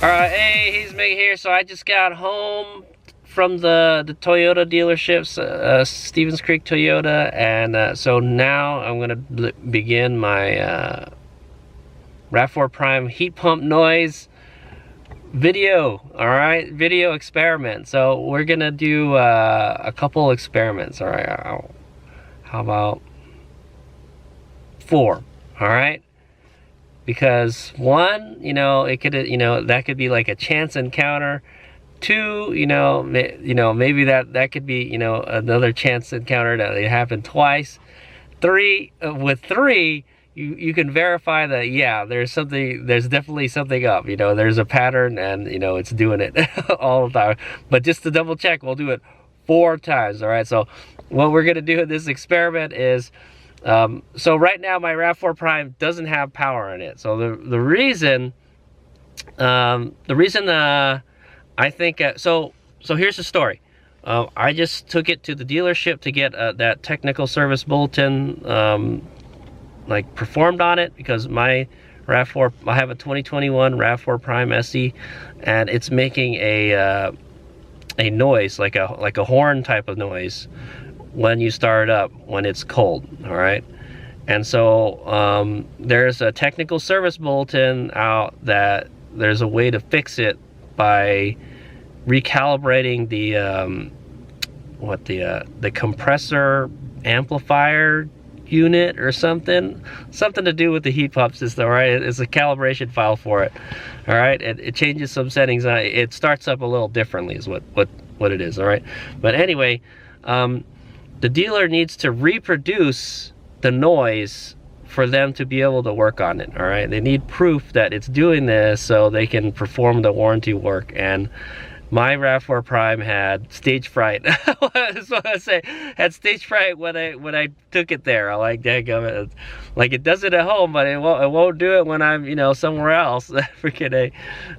Alright, hey, he's Mig here. So I just got home from the Toyota dealerships, Stevens Creek Toyota, and so now I'm gonna begin my Rav4 Prime heat pump noise video. Alright, video experiment. So we're gonna do a couple experiments. Alright, how about 4? Alright, because 1, it could, that could be like a chance encounter. 2, maybe that could be, another chance encounter that it happened twice. 3, with 3, you can verify that, yeah, there's definitely something up. There's a pattern, and it's doing it all the time. But just to double check, we'll do it 4 times. All right, so what we're gonna do in this experiment is, so right now my Rav4 Prime doesn't have power in it. So the reason I think, so here's the story. I just took it to the dealership to get that technical service bulletin like performed on it, because my Rav4, I have a 2021 Rav4 Prime SE, and it's making a noise, like a horn type of noise when you start up when it's cold. All right, and so there's a technical service bulletin out that there's a way to fix it by recalibrating the compressor amplifier unit or something to do with the heat pump system. Right, it's a calibration file for it. All right, it changes some settings. It starts up a little differently is what it is. All right, but anyway, the dealer needs to reproduce the noise for them to be able to work on it. All right, they need proof that it's doing this so they can perform the warranty work. And my Rav4 Prime had stage fright. That's what I say. Had stage fright when I took it there. I like, daggum it, like it does it at home, but it won't do it when I'm somewhere else. Freaking A.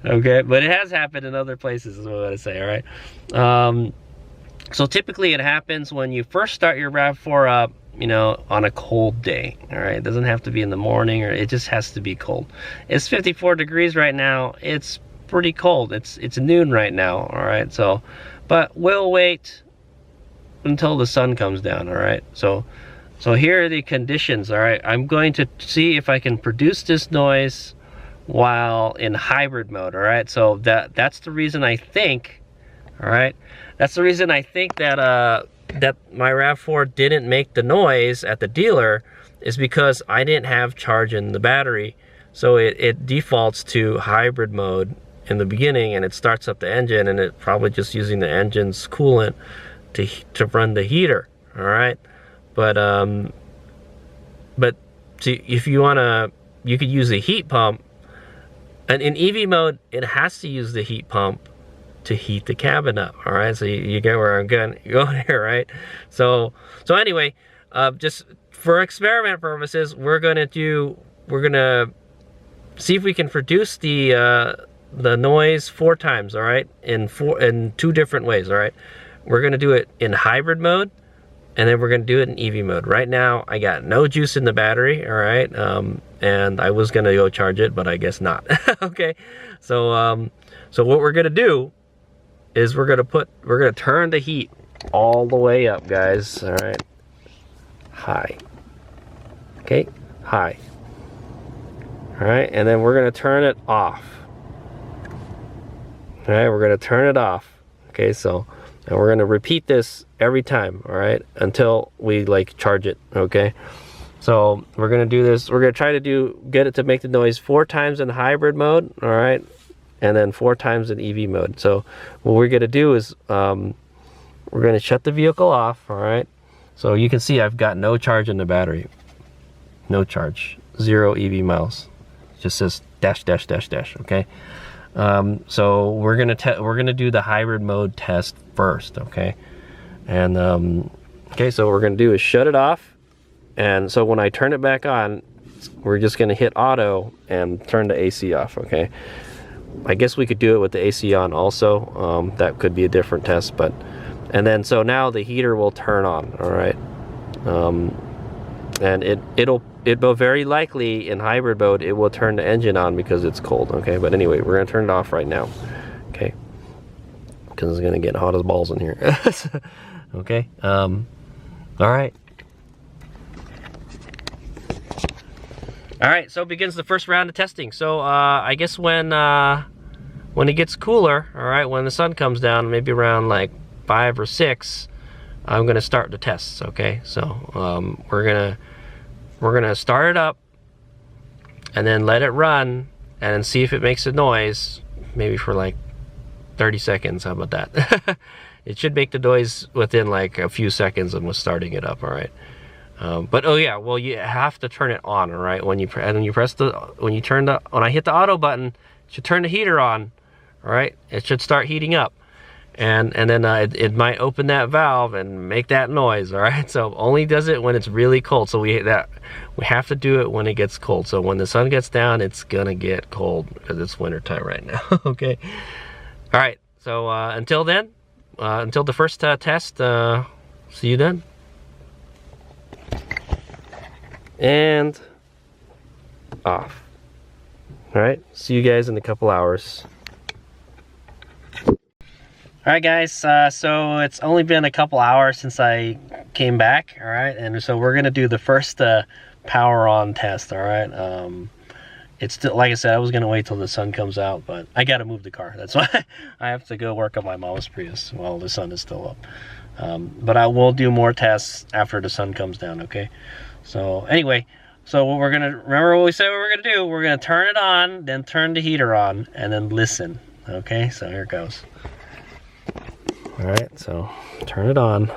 Okay, but it has happened in other places, is what I say. All right. So typically it happens when you first start your Rav4 up, on a cold day. All right, it doesn't have to be in the morning, or it just has to be cold. It's 54 degrees right now. It's pretty cold. It's noon right now. All right, so but we'll wait until the sun comes down. All right, so here are the conditions. All right, I'm going to see if I can produce this noise while in hybrid mode. All right, so that's the reason I think, all right, that's the reason I think that that my Rav4 didn't make the noise at the dealer, is because I didn't have charge in the battery. So it defaults to hybrid mode in the beginning, and it starts up the engine, and it probably just using the engine's coolant to run the heater. All right, but if you wanna, you could use a heat pump, and in EV mode it has to use the heat pump to heat the cabin up. All right, so you get where I'm going here, right? So anyway, just for experiment purposes, we're gonna see if we can produce the noise 4 times. All right, in 2 different ways. All right, we're gonna do it in hybrid mode, and then we're gonna do it in EV mode. Right now I got no juice in the battery. All right, and I was gonna go charge it, but I guess not. Okay, so what we're gonna do is we're gonna turn the heat all the way up, guys. All right, high. Okay, high. All right, and then we're gonna turn it off. All right, we're gonna turn it off. Okay, so and we're gonna repeat this every time. All right, until we like charge it. Okay, so we're gonna do this. We're gonna try to get it to make the noise 4 times in hybrid mode. All right, and then 4 times in EV mode. So what we're gonna do is we're gonna shut the vehicle off. All right, so you can see I've got no charge in the battery. No charge, 0 EV miles. It just says dash dash dash dash. Okay, so we're gonna do the hybrid mode test first. Okay, and okay, so what we're gonna do is shut it off, and so when I turn it back on, we're just gonna hit auto and turn the AC off. Okay, I guess we could do it with the AC on also. That could be a different test, but and then so now the heater will turn on. All right, and it will very likely in hybrid mode it will turn the engine on because it's cold. Okay, but anyway, we're gonna turn it off right now. Okay, because it's gonna get hot as balls in here. Okay. All right. All right. So begins the first round of testing. So I guess when it gets cooler, all right, when the sun comes down, maybe around like 5 or 6, I'm gonna start the tests. Okay. So we're gonna start it up and then let it run and then see if it makes a noise, maybe for like 30 seconds. How about that? It should make the noise within like a few seconds of starting it up. All right. But oh yeah, well, you have to turn it on. All right. When I hit the auto button, it should turn the heater on. All right. It should start heating up. And then it might open that valve and make that noise. All right. So only does it when it's really cold. So we have to do it when it gets cold. So when the sun gets down, it's gonna get cold because it's winter time right now. Okay. All right. So until then, until the first test, see you then. And off. All right. See you guys in a couple hours. Alright guys, so it's only been a couple hours since I came back, alright, and so we're gonna do the first power on test, alright. It's still, like I said, I was gonna wait till the sun comes out, but I gotta move the car. That's why I have to go work on my mom's Prius while the sun is still up. But I will do more tests after the sun comes down, okay? So anyway, so what we're gonna, remember what we said we were gonna do? We're gonna turn it on, then turn the heater on, and then listen, okay? So here it goes. All right, so turn it on.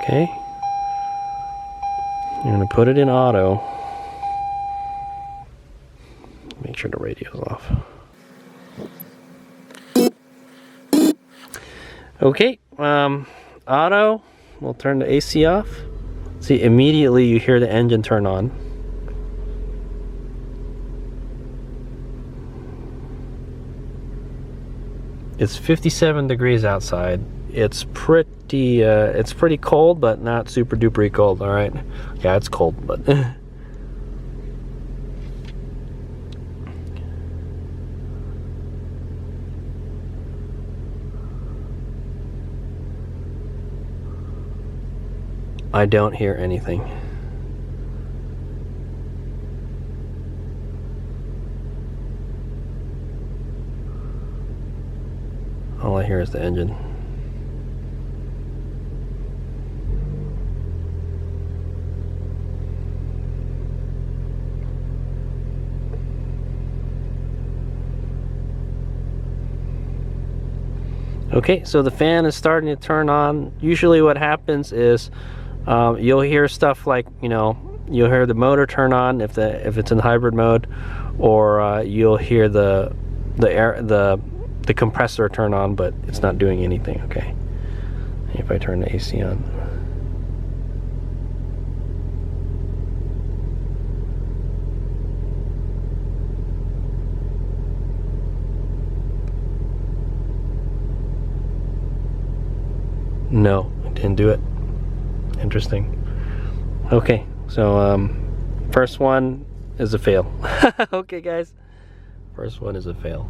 Okay. You're gonna put it in auto. Make sure the radio's off. Okay, auto. We'll turn the AC off. See, immediately you hear the engine turn on. It's 57 degrees outside. It's pretty cold, but not super duper cold. All right. Yeah, it's cold, but I don't hear anything. All I hear is the engine. Okay, so the fan is starting to turn on. Usually what happens is you'll hear stuff like, you know, you'll hear the motor turn on if it's in hybrid mode, or you'll hear the compressor turn on, but it's not doing anything. Okay, if I turn the AC on, no, it didn't do it. Interesting. Okay, so first one is a fail. Okay guys, first one is a fail.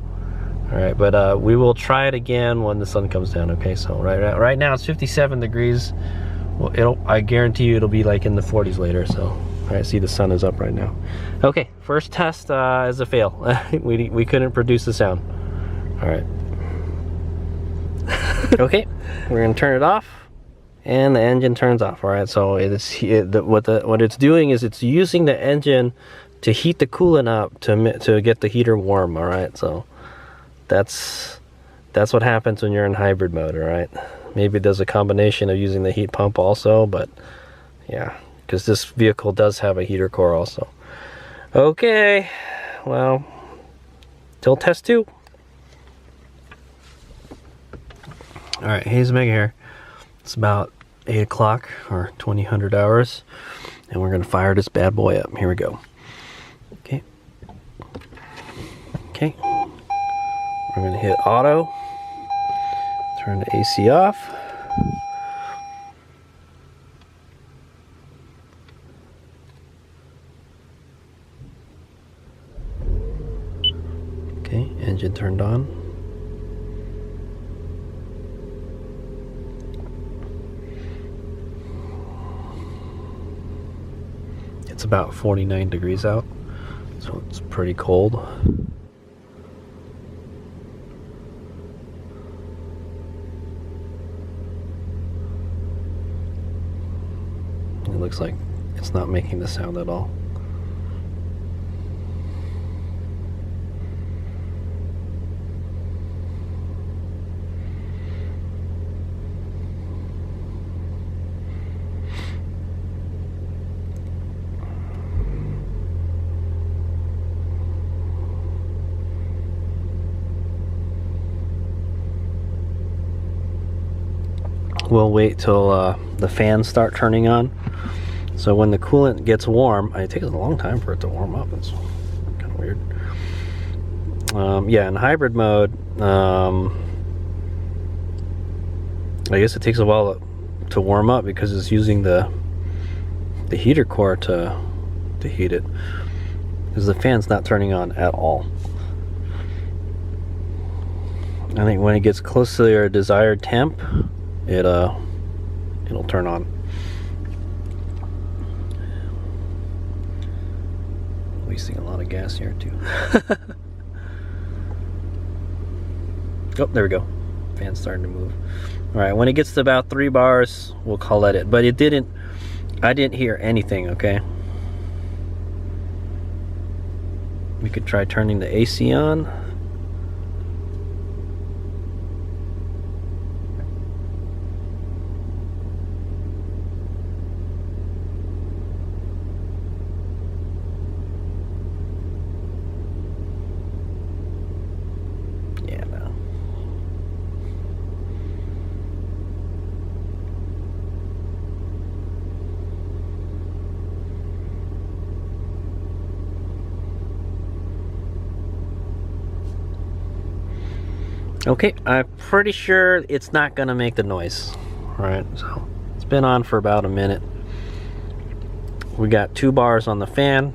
All right, but we will try it again when the sun comes down. Okay, so right now it's 57 degrees. Well, I guarantee you it'll be like in the 40s later. So, all right, see the sun is up right now. Okay, first test is a fail. we couldn't produce the sound. All right. Okay, we're gonna turn it off, and the engine turns off. All right, so what it's doing is it's using the engine to heat the coolant up to get the heater warm. All right, so that's what happens when you're in hybrid mode. All right, maybe there's a combination of using the heat pump also, but yeah, because this vehicle does have a heater core also. Okay, well, till test 2. All right, Hayes Mega here. It's about 8 o'clock or 2000 hours, and we're gonna fire this bad boy up. Here we go. Okay. Okay. We're gonna hit auto. Turn the AC off. Okay, engine turned on. It's about 49 degrees out, so it's pretty cold. It looks like it's not making the sound at all. We'll wait till the fans start turning on. So when the coolant gets warm, it takes a long time for it to warm up. It's kind of weird. Yeah, in hybrid mode, I guess it takes a while to warm up because it's using the heater core to heat it, because the fan's not turning on at all. I think when it gets close to your desired temp, it'll turn on. Wasting a lot of gas here too. Oh, there we go. Fan's starting to move. All right, when it gets to about 3 bars, we'll call that it. But I didn't hear anything, okay? We could try turning the AC on. Okay, I'm pretty sure it's not gonna make the noise. All right, so it's been on for about a minute. We got 2 bars on the fan.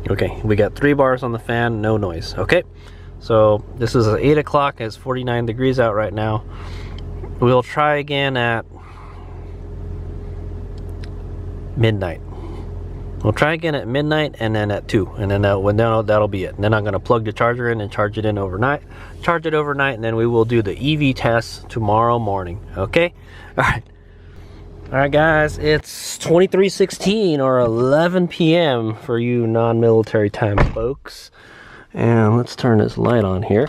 Okay, we got 3 bars on the fan, no noise. Okay, so this is 8 o'clock, it's 49 degrees out right now. We'll try again at midnight. We'll try again at midnight and then at 2, and then that'll be it. And then I'm gonna plug the charger in and charge it overnight, and then we will do the EV test tomorrow morning. Okay, all right guys, it's 23:16 or 11 p.m. for you non-military time folks, and let's turn this light on here.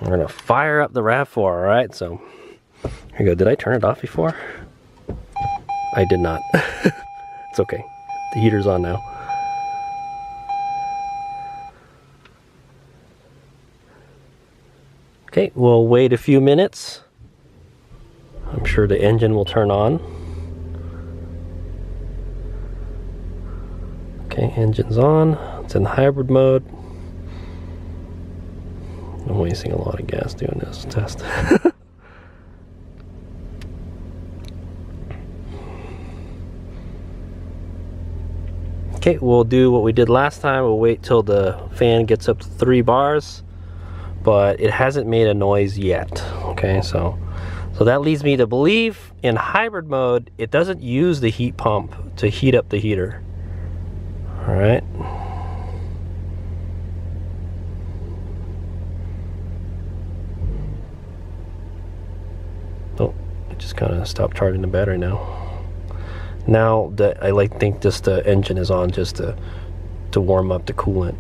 I'm gonna fire up the Rav4. All right, so here you go. Did I turn it off before? I did not. It's okay. The heater's on now. Okay, we'll wait a few minutes. I'm sure the engine will turn on. Okay, engine's on. It's in hybrid mode. I'm wasting a lot of gas doing this test. Okay, we'll do what we did last time. We'll wait till the fan gets up to 3 bars, but it hasn't made a noise yet. Okay, so that leads me to believe in hybrid mode, it doesn't use the heat pump to heat up the heater. All right. Oh, it just kind of stopped charging the battery now. Now that I think just the engine is on just to warm up the coolant.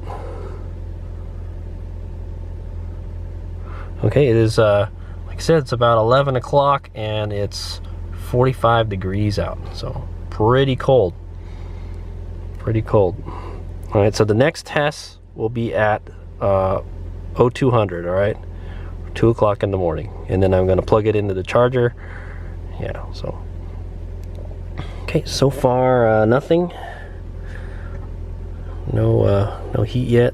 Okay, it is like I said, it's about 11 o'clock and it's 45 degrees out, so pretty cold. Pretty cold. All right, so the next test will be at 0200. All right, 2 o'clock in the morning, and then I'm going to plug it into the charger. Yeah, so. Okay, so far nothing. No heat yet.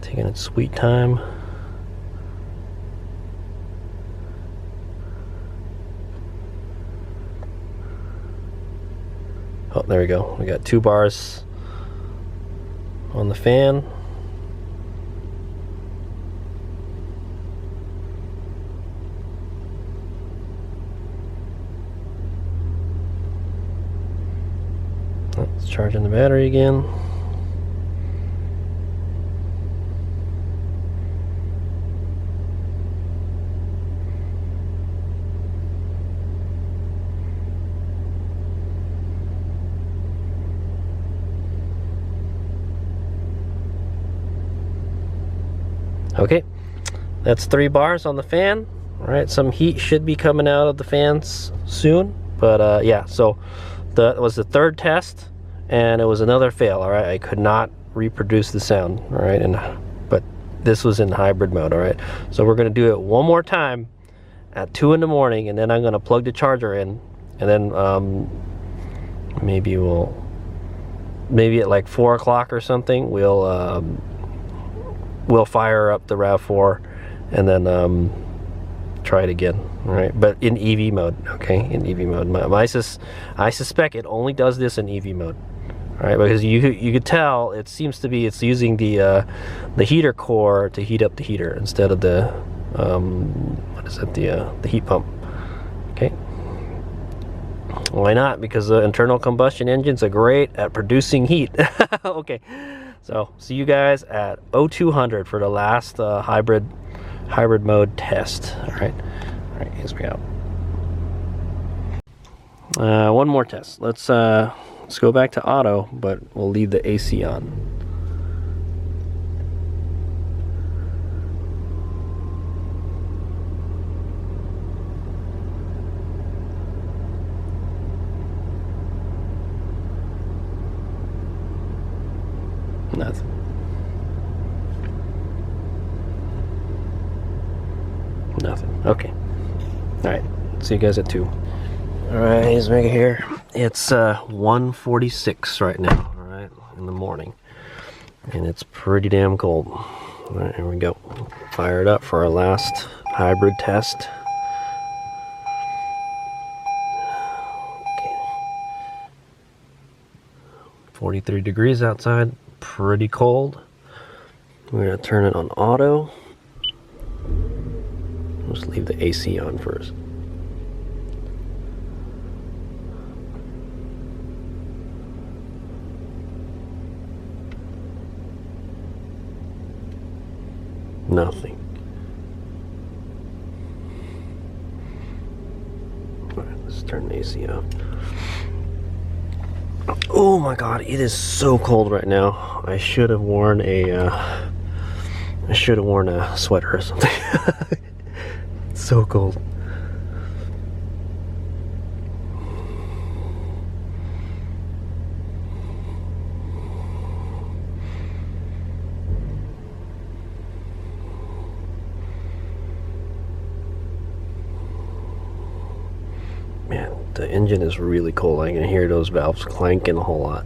Taking its sweet time. Oh, there we go. We got 2 bars on the fan. Let's charge in the battery again. Okay, that's 3 bars on the fan. All right, some heat should be coming out of the fans soon, but yeah, so that was the 3rd test, and it was another fail. All right, I could not reproduce the sound. All right, but this was in hybrid mode. All right, so we're gonna do it one more time at 2 in the morning, and then I'm gonna plug the charger in, and then maybe at like 4 o'clock or something, we'll fire up the Rav4 and then try it again. All right, but in EV mode. Okay, in EV mode. I suspect it only does this in EV mode. All right, because you could tell it seems to be it's using the heater core to heat up the heater instead of the what is it, the heat pump. Okay. Why not? Because the internal combustion engines are great at producing heat. Okay, so see you guys at 0200 for the last hybrid mode test. All right, here's we go. One more test. Let's go back to auto, but we'll leave the AC on. Nothing. Nothing. Okay. All right. See you guys at 2. All right, here's Mega here. It's 1:46 right now. All right, in the morning, and it's pretty damn cold. All right, here we go. Fire it up for our last hybrid test. Okay. 43 degrees outside. Pretty cold. We're gonna turn it on auto. Let's leave the AC on first. Nothing. All right, let's turn the AC off. Oh my god, it is so cold right now. I should have worn a sweater or something. It's so cold. Man, the engine is really cold. I can hear those valves clanking a whole lot.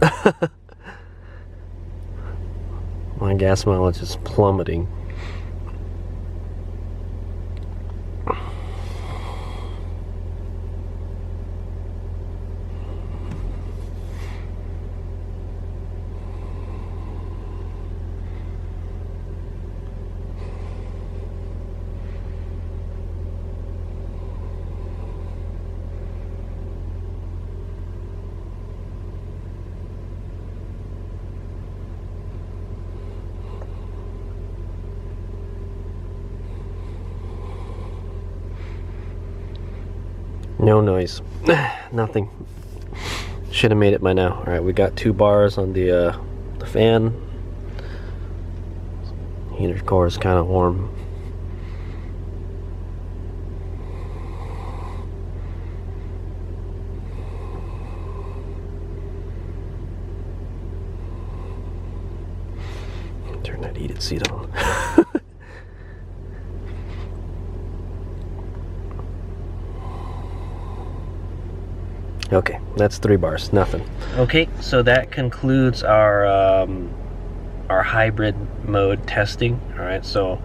My gas mileage is plummeting. No noise. Nothing. Should have made it by now. All right, we got 2 bars on the fan. Heater core is kind of warm. Turn that heated seat on. Okay, that's 3 bars, nothing. Okay, so that concludes our hybrid mode testing. All right, so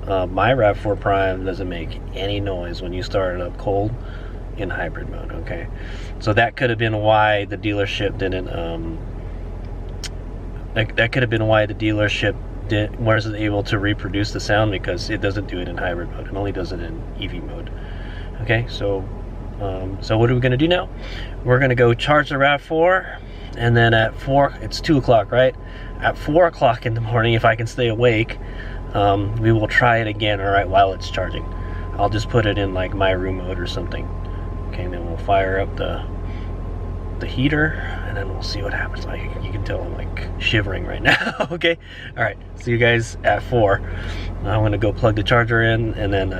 my Rav4 Prime doesn't make any noise when you start it up cold. in hybrid mode. Okay, so that could have been why the dealership didn't that could have been why the dealership wasn't able to reproduce the sound, because it doesn't do it in hybrid mode. It only does it in EV mode. Okay, so so what are we going to do now? We're going to go charge the RAV4, and then at 4, it's 2 o'clock, right? At 4 o'clock in the morning, if I can stay awake, we will try it again, all right, while it's charging. I'll just put it in like my room mode or something. Okay, and then we'll fire up the heater, and then we'll see what happens. Like, you can tell I'm like shivering right now. Okay, all right, see you guys at 4. I'm gonna go plug the charger in, and then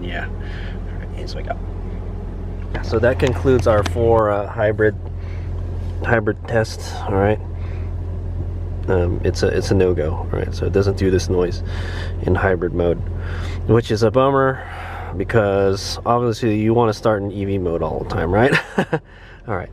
yeah, all right, here's what I got. So that concludes our 4 hybrid test. All right, it's a no-go. All right, so it doesn't do this noise in hybrid mode, which is a bummer, because obviously you want to start in EV mode all the time, right? All right.